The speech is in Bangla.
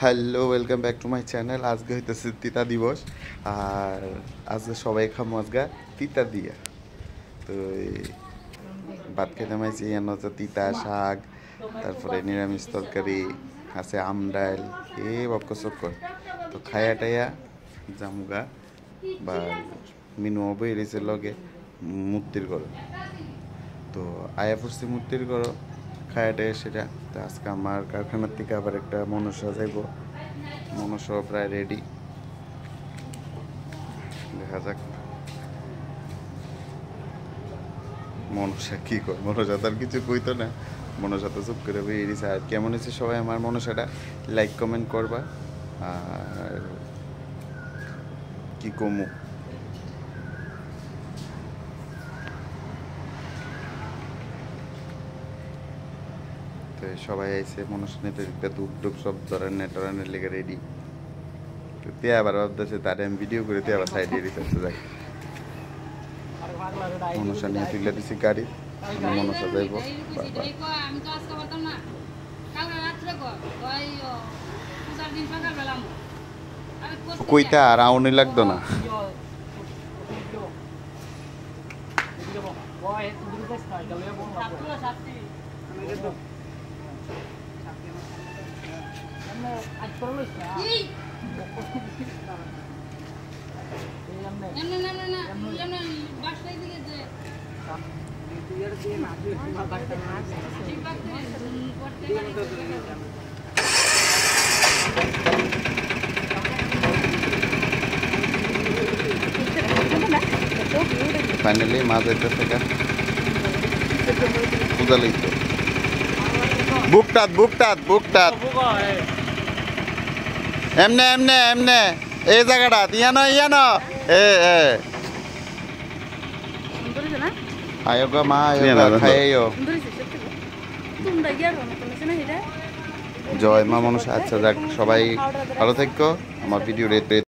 Hello, welcome back to my channel. আজকে হইতেছে তিতা দিবস, আর আজকে সবাই খামো আজকে তিতা দিয়া। তো এই ভাত খেতে মাইছি, এন হচ্ছে তিতা শাক, তারপরে নিরামিষ তরকারি আছে, আমডাইল এ বক্ক চক্কর। তো খায়া টাইয়া জামুগা বা মিনু বেরিয়েছে লগে মূর্তির করো। তো আয়া পড়ছি মূর্তির করো খায়াটায় সেটা। তো আজকে আমার কারখানার থেকে আবার একটা মনসা যাইব, মনসা প্রায় রেডি, দেখা যাক মনসা কী কর। মনসা তো আর কিছু কইতো না, মনসা তো চুপ করে বেরিয়েছে। আর কেমন হয়েছে সবাই আমার মনসাটা লাইক কমেন্ট করবা। আর কি কমু, তো সবাই আইসে মনসা নিতে একটা ধূপ ধূপ সব ধরনের লেগে রেডি। তো তে আবার ভাবতেছে তারে আমি ভিডিও করে তে আবার সাইডে রিসার্চে যাই। মনসা নিয়ে তুলে দিছি গাড়ি, মনসা যাইব। কইতা আর আউনি লাগতো না। ফাইনালি মাছ হইতেছে পূজা লইতো বুকটাত বুকটাত বুকটাত এমনে এমনে এমনে এই জায়গাটা ইয়ানো এ এ আয়ো গো মা আয়ো খাইও। জয় মা মনসা। আচ্ছা যাক, সবাই ভালো থাকো। আমার ভিডিও